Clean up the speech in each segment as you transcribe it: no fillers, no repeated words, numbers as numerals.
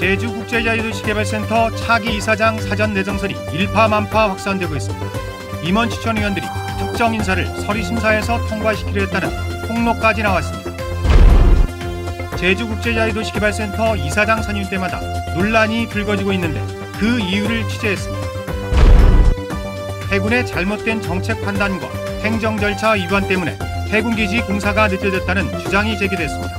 제주국제자유도시개발센터 차기 이사장 사전 내정설이 일파만파 확산되고 있습니다. 임원 추천 위원들이 특정 인사를 서류심사에서 통과시키려 했다는 폭로까지 나왔습니다. 제주국제자유도시개발센터 이사장 선임 때마다 논란이 불거지고 있는데 그 이유를 취재했습니다. 해군의 잘못된 정책 판단과 행정 절차 위반 때문에 해군기지 공사가 늦어졌다는 주장이 제기됐습니다.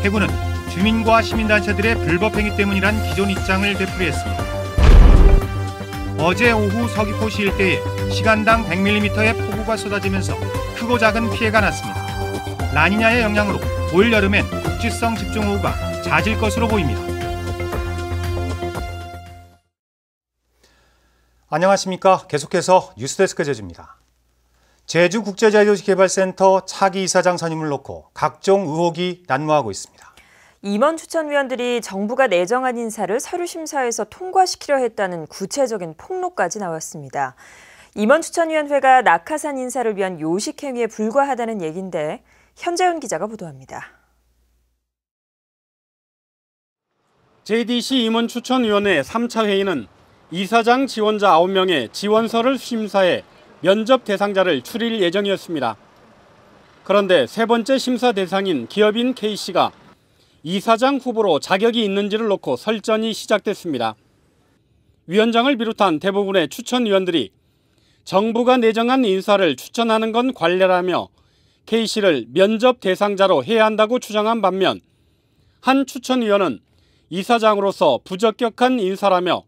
해군은 주민과 시민단체들의 불법 행위 때문이란 기존 입장을 되풀이했습니다. 어제 오후 서귀포시 일대에 시간당 100mm의 폭우가 쏟아지면서 크고 작은 피해가 났습니다. 라니냐의 영향으로 올 여름엔 국지성 집중호우가 잦을 것으로 보입니다. 안녕하십니까. 계속해서 뉴스데스크 제주입니다. 제주국제자유도시개발센터 차기 이사장 선임을 놓고 각종 의혹이 난무하고 있습니다. 임원 추천위원들이 정부가 내정한 인사를 서류심사에서 통과시키려 했다는 구체적인 폭로까지 나왔습니다. 임원 추천위원회가 낙하산 인사를 위한 요식행위에 불과하다는 얘기인데 현재훈 기자가 보도합니다. JDC 임원 추천위원회 3차 회의는 이사장 지원자 9명의 지원서를 심사해 면접 대상자를 추릴 예정이었습니다. 그런데 세 번째 심사 대상인 기업인 K씨가 이사장 후보로 자격이 있는지를 놓고 설전이 시작됐습니다. 위원장을 비롯한 대부분의 추천위원들이 정부가 내정한 인사를 추천하는 건 관례라며 K씨를 면접 대상자로 해야 한다고 주장한 반면 한 추천위원은 이사장으로서 부적격한 인사라며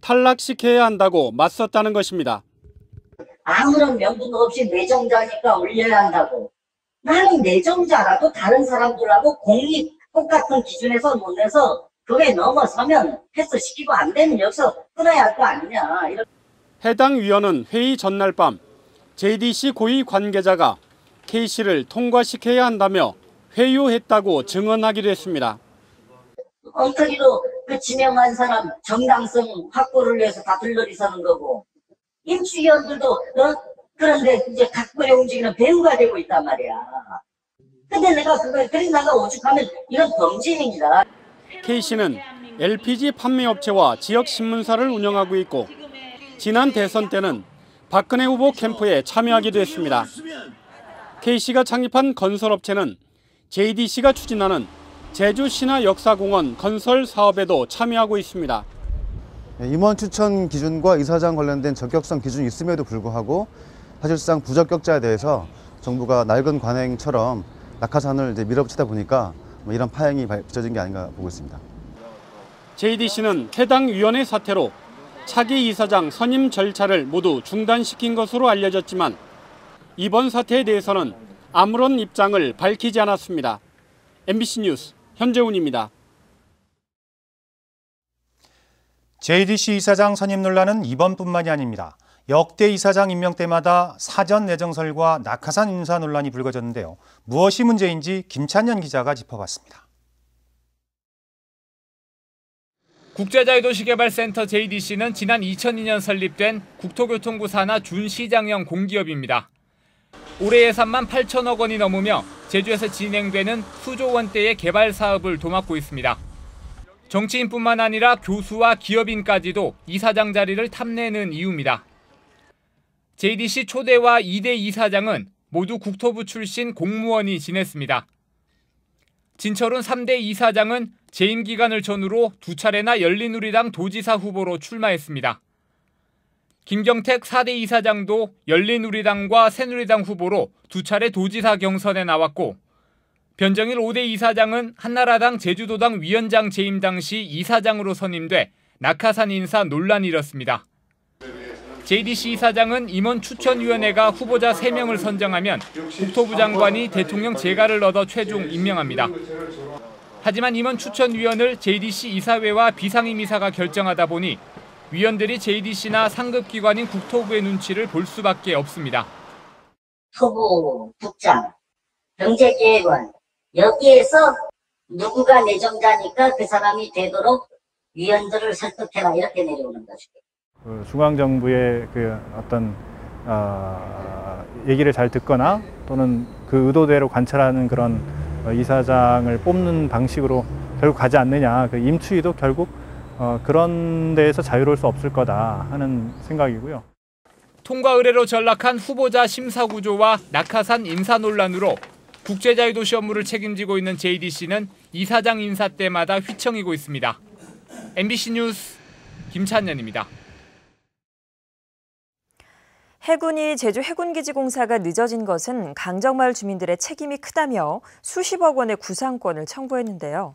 탈락시켜야 한다고 맞섰다는 것입니다. 아무런 명분 없이 내정자니까 올려야 한다고. 나는 내정자라도 다른 사람들하고 똑같은 기준에서 못 내서 그게 넘어서면 패스시키고 안 되면 여기서 끊어야 할 거 아니냐. 해당 위원은 회의 전날 밤 JDC 고위 관계자가 K씨를 통과시켜야 한다며 회유했다고 증언하기도 했습니다. 엉터리로 그 지명한 사람 정당성 확보를 위해서 다 들러리서는 거고 임시위원들도 그런데 이제 각별에 움직이는 배우가 되고 있단 말이야. 근데 내가 내가 오죽하면 이건 범죄입니다. K씨는 LPG 판매업체와 지역신문사를 운영하고 있고 지난 대선 때는 박근혜 후보 캠프에 참여하기도 했습니다. K씨가 창립한 건설업체는 JDC가 추진하는 제주신화역사공원 건설 사업에도 참여하고 있습니다. 임원 추천 기준과 이사장 관련된 적격성 기준이 있음에도 불구하고 사실상 부적격자에 대해서 정부가 낡은 관행처럼 낙하산을 밀어붙이다 보니까 이런 파행이 빚어진 게 아닌가 보고 있습니다. JDC는 해당 위원회 사태로 차기 이사장 선임 절차를 모두 중단시킨 것으로 알려졌지만 이번 사태에 대해서는 아무런 입장을 밝히지 않았습니다. MBC 뉴스 현재훈입니다. JDC 이사장 선임 논란은 이번뿐만이 아닙니다. 역대 이사장 임명 때마다 사전 내정설과 낙하산 인사 논란이 불거졌는데요. 무엇이 문제인지 김찬현 기자가 짚어봤습니다. 국제자유도시개발센터 JDC는 지난 2002년 설립된 국토교통부 산하 준시장형 공기업입니다. 올해 예산만 8천억 원이 넘으며 제주에서 진행되는 수조 원대의 개발 사업을 도맡고 있습니다. 정치인뿐만 아니라 교수와 기업인까지도 이사장 자리를 탐내는 이유입니다. JDC 초대와 2대 이사장은 모두 국토부 출신 공무원이 지냈습니다. 진철훈 3대 이사장은 재임 기간을 전후로 2차례나 열린우리당 도지사 후보로 출마했습니다. 김경택 4대 이사장도 열린우리당과 새누리당 후보로 2차례 도지사 경선에 나왔고 변정일 5대 이사장은 한나라당 제주도당 위원장 재임 당시 이사장으로 선임돼 낙하산 인사 논란이 일었습니다. JDC 이사장은 임원 추천위원회가 후보자 3명을 선정하면 국토부 장관이 대통령 재가를 얻어 최종 임명합니다. 하지만 임원 추천위원을 JDC 이사회와 비상임이사가 결정하다 보니 위원들이 JDC나 상급기관인 국토부의 눈치를 볼 수밖에 없습니다. 토부, 국장, 경제계획원 여기에서 누구가 내정자니까 그 사람이 되도록 위원들을 설득해라 이렇게 내려오는 거죠. 중앙정부의 어떤 얘기를 잘 듣거나 또는 그 의도대로 관찰하는 그런 이사장을 뽑는 방식으로 결국 가지 않느냐. 그 임추위도 결국 그런 데에서 자유로울 수 없을 거다 하는 생각이고요. 통과 의뢰로 전락한 후보자 심사 구조와 낙하산 인사 논란으로 국제자유도시 업무를 책임지고 있는 JDC는 이사장 인사 때마다 휘청이고 있습니다. MBC 뉴스 김찬년입니다. 해군이 제주 해군기지 공사가 늦어진 것은 강정마을 주민들의 책임이 크다며 수십억 원의 구상권을 청구했는데요.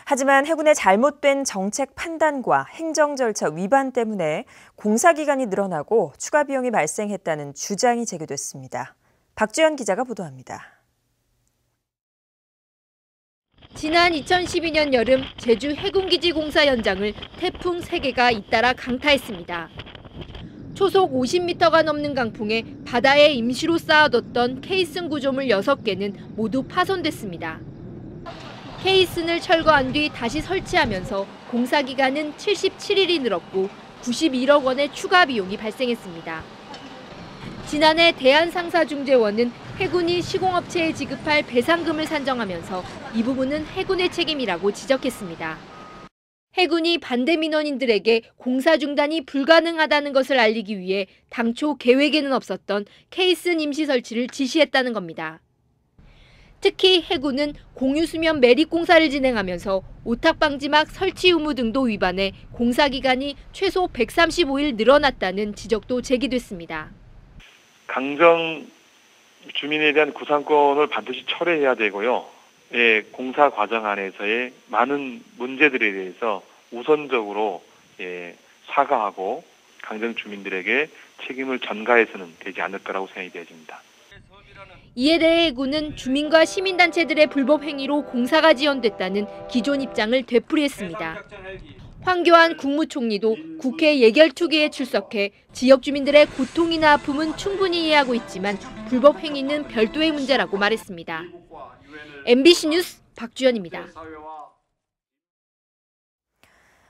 하지만 해군의 잘못된 정책 판단과 행정 절차 위반 때문에 공사 기간이 늘어나고 추가 비용이 발생했다는 주장이 제기됐습니다. 박주연 기자가 보도합니다. 지난 2012년 여름 제주 해군기지 공사 현장을 태풍 3개가 잇따라 강타했습니다. 초속 50m가 넘는 강풍에 바다에 임시로 쌓아뒀던 케이슨 구조물 6개는 모두 파손됐습니다. 케이슨을 철거한 뒤 다시 설치하면서 공사 기간은 77일이 늘었고 91억 원의 추가 비용이 발생했습니다. 지난해 대한상사중재원은 해군이 시공업체에 지급할 배상금을 산정하면서 이 부분은 해군의 책임이라고 지적했습니다. 해군이 반대 민원인들에게 공사 중단이 불가능하다는 것을 알리기 위해 당초 계획에는 없었던 케이슨 임시 설치를 지시했다는 겁니다. 특히 해군은 공유수면 매립 공사를 진행하면서 오탁 방지막 설치 의무 등도 위반해 공사 기간이 최소 135일 늘어났다는 지적도 제기됐습니다. 강정 주민에 대한 구상권을 반드시 철회해야 되고요. 공사 과정 안에서의 많은 문제들에 대해서 우선적으로 사과하고 강정 주민들에게 책임을 전가해서는 되지 않을 거라고 생각이 되어집니다. 이에 대해 해군은 주민과 시민단체들의 불법 행위로 공사가 지연됐다는 기존 입장을 되풀이했습니다. 황교안 국무총리도 국회 예결투기에 출석해 지역 주민들의 고통이나 아픔은 충분히 이해하고 있지만 불법 행위는 별도의 문제라고 말했습니다. MBC 뉴스 박주연입니다.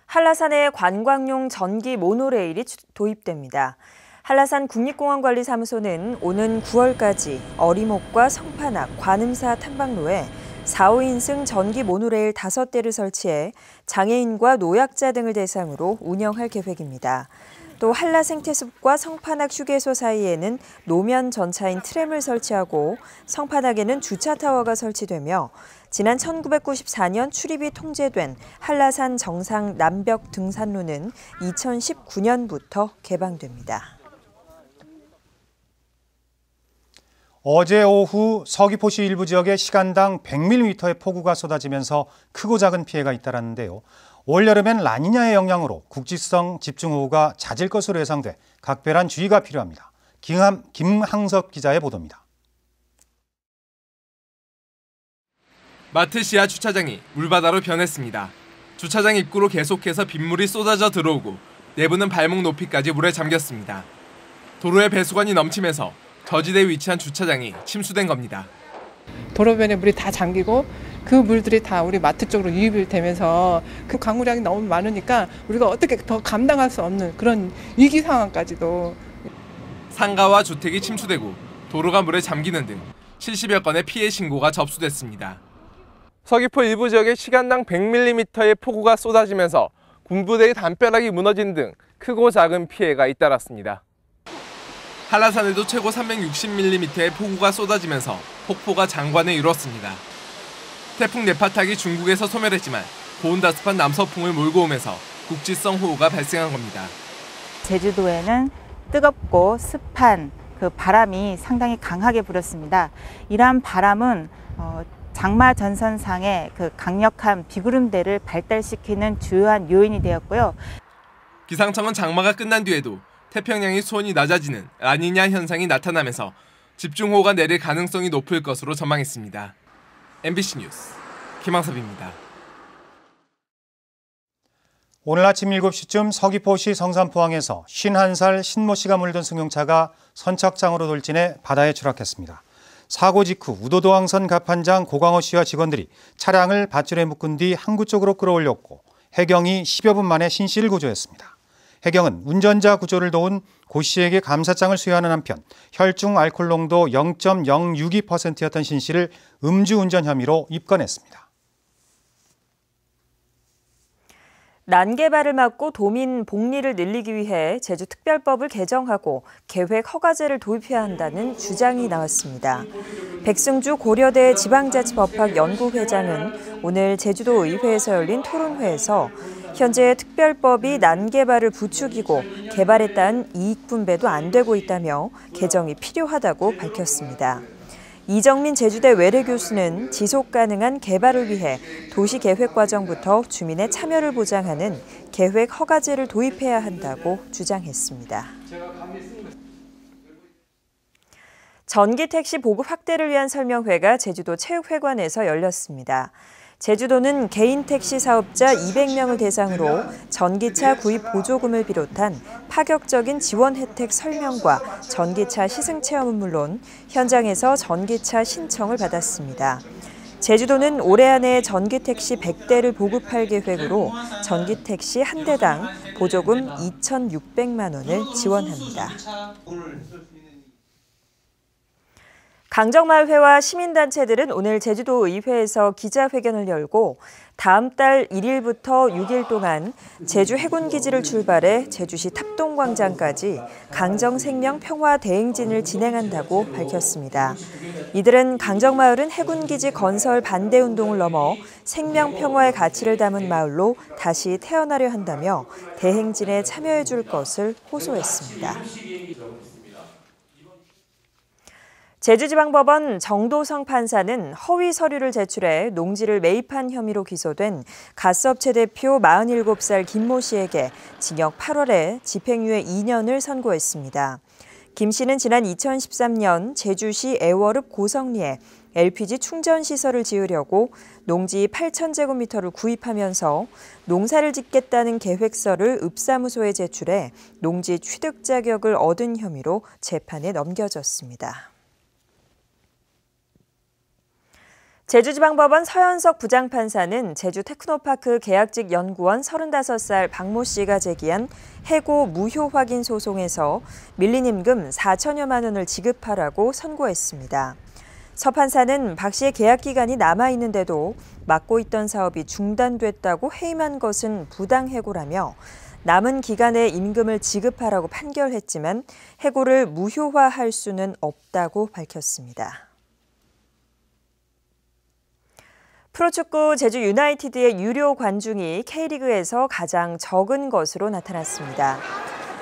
한라산에 관광용 전기 모노레일이 도입됩니다. 한라산 국립공원관리사무소는 오는 9월까지 어리목과 성판악, 관음사 탐방로에 4, 5인승 전기 모노레일 5대를 설치해 장애인과 노약자 등을 대상으로 운영할 계획입니다. 또 한라 생태숲과 성판악 휴게소 사이에는 노면 전차인 트램을 설치하고 성판악에는 주차타워가 설치되며 지난 1994년 출입이 통제된 한라산 정상 남벽 등산로는 2019년부터 개방됩니다. 어제 오후 서귀포시 일부 지역에 시간당 100mm의 폭우가 쏟아지면서 크고 작은 피해가 잇따랐는데요. 올여름엔 라니냐의 영향으로 국지성 집중호우가 잦을 것으로 예상돼 각별한 주의가 필요합니다. 김항섭 기자의 보도입니다. 마트 시야 주차장이 물바다로 변했습니다. 주차장 입구로 계속해서 빗물이 쏟아져 들어오고 내부는 발목 높이까지 물에 잠겼습니다. 도로에 배수관이 넘치면서 저지대에 위치한 주차장이 침수된 겁니다. 도로변에 물이 다 잠기고 그 물들이 다 우리 마트 쪽으로 유입이 되면서 그 강우량이 너무 많으니까 우리가 어떻게 더 감당할 수 없는 그런 위기 상황까지도. 상가와 주택이 침수되고 도로가 물에 잠기는 등 70여 건의 피해 신고가 접수됐습니다. 서귀포 일부 지역에 시간당 100mm의 폭우가 쏟아지면서 군부대의 담벼락이 무너진 등 크고 작은 피해가 잇따랐습니다. 한라산에도 최고 360mm의 폭우가 쏟아지면서 폭포가 장관을 이뤘습니다. 태풍 네파탁이 중국에서 소멸했지만 고온다습한 남서풍을 몰고 오면서 국지성 호우가 발생한 겁니다. 제주도에는 뜨겁고 습한 그 바람이 상당히 강하게 불었습니다. 이러한 바람은 장마 전선상의 그 강력한 비구름대를 발달시키는 주요한 요인이 되었고요. 기상청은 장마가 끝난 뒤에도 태평양의 수온이 낮아지는 라니냐 현상이 나타나면서 집중호우가 내릴 가능성이 높을 것으로 전망했습니다. MBC 뉴스 김항섭입니다. 오늘 아침 7시쯤 서귀포시 성산포항에서 51살 신모 씨가 몰던 승용차가 선착장으로 돌진해 바다에 추락했습니다. 사고 직후 우도도항선 갑판장 고광호 씨와 직원들이 차량을 밧줄에 묶은 뒤 항구 쪽으로 끌어올렸고 해경이 10여 분 만에 신 씨를 구조했습니다. 해경은 운전자 구조를 도운 고 씨에게 감사장을 수여하는 한편 혈중 알코올 농도 0.062%였던 신 씨를 음주운전 혐의로 입건했습니다. 난개발을 막고 도민 복리를 늘리기 위해 제주특별법을 개정하고 계획 허가제를 도입해야 한다는 주장이 나왔습니다. 백승주 고려대 지방자치법학 연구회장은 오늘 제주도 의회에서 열린 토론회에서 현재 특별법이 난개발을 부추기고 개발에 따른 이익 분배도 안 되고 있다며 개정이 필요하다고 밝혔습니다. 이정민 제주대 외래 교수는 지속 가능한 개발을 위해 도시계획 과정부터 주민의 참여를 보장하는 계획 허가제를 도입해야 한다고 주장했습니다. 전기택시 보급 확대를 위한 설명회가 제주도 체육회관에서 열렸습니다. 제주도는 개인 택시 사업자 200명을 대상으로 전기차 구입 보조금을 비롯한 파격적인 지원 혜택 설명과 전기차 시승 체험은 물론 현장에서 전기차 신청을 받았습니다. 제주도는 올해 안에 전기택시 100대를 보급할 계획으로 전기택시 한 대당 보조금 2,600만 원을 지원합니다. 강정마을회와 시민단체들은 오늘 제주도 의회에서 기자회견을 열고 다음 달 1일부터 6일 동안 제주 해군기지를 출발해 제주시 탑동광장까지 강정생명평화대행진을 진행한다고 밝혔습니다. 이들은 강정마을은 해군기지 건설 반대운동을 넘어 생명평화의 가치를 담은 마을로 다시 태어나려 한다며 대행진에 참여해 줄 것을 호소했습니다. 제주지방법원 정도성 판사는 허위 서류를 제출해 농지를 매입한 혐의로 기소된 가스업체 대표 47살 김모 씨에게 징역 8월에 집행유예 2년을 선고했습니다. 김 씨는 지난 2013년 제주시 애월읍 고성리에 LPG 충전시설을 지으려고 농지 8,000제곱미터를 구입하면서 농사를 짓겠다는 계획서를 읍사무소에 제출해 농지 취득 자격을 얻은 혐의로 재판에 넘겨졌습니다. 제주지방법원 서현석 부장판사는 제주 테크노파크 계약직 연구원 35살 박모 씨가 제기한 해고 무효 확인 소송에서 밀린 임금 4천여만 원을 지급하라고 선고했습니다. 서 판사는 박 씨의 계약 기간이 남아있는데도 맡고 있던 사업이 중단됐다고 해임한 것은 부당해고라며 남은 기간에 임금을 지급하라고 판결했지만 해고를 무효화할 수는 없다고 밝혔습니다. 프로축구 제주 유나이티드의 유료 관중이 K리그에서 가장 적은 것으로 나타났습니다.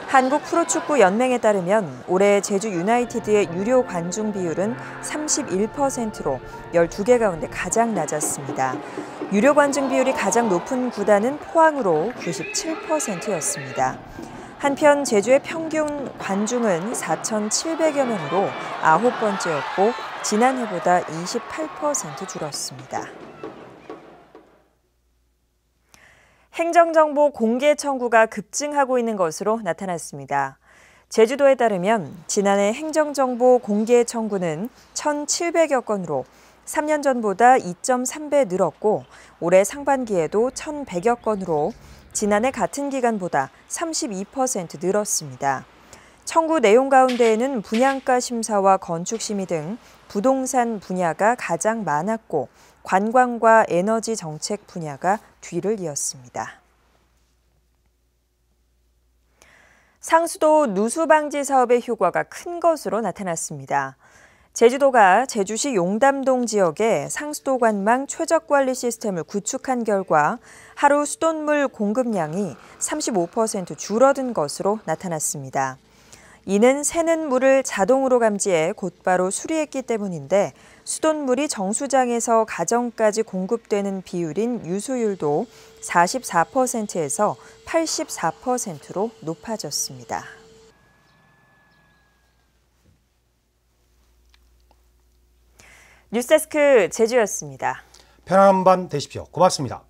한국프로축구연맹에 따르면 올해 제주 유나이티드의 유료 관중 비율은 31%로 12개 가운데 가장 낮았습니다. 유료 관중 비율이 가장 높은 구단은 포항으로 97%였습니다. 한편 제주의 평균 관중은 4,700여 명으로 9번째였고 지난해보다 28% 줄었습니다. 행정정보 공개 청구가 급증하고 있는 것으로 나타났습니다. 제주도에 따르면 지난해 행정정보 공개 청구는 1,700여 건으로 3년 전보다 2.3배 늘었고 올해 상반기에도 1,100여 건으로 지난해 같은 기간보다 32% 늘었습니다. 청구 내용 가운데에는 분양가 심사와 건축 심의 등 부동산 분야가 가장 많았고 관광과 에너지 정책 분야가 뒤를 이었습니다. 상수도 누수 방지 사업의 효과가 큰 것으로 나타났습니다. 제주도가 제주시 용담동 지역에 상수도 관망 최적 관리 시스템을 구축한 결과 하루 수돗물 공급량이 35% 줄어든 것으로 나타났습니다. 이는 새는 물을 자동으로 감지해 곧바로 수리했기 때문인데 수돗물이 정수장에서 가정까지 공급되는 비율인 유수율도 44%에서 84%로 높아졌습니다. 뉴스데스크 제주였습니다. 편안한 밤 되십시오. 고맙습니다.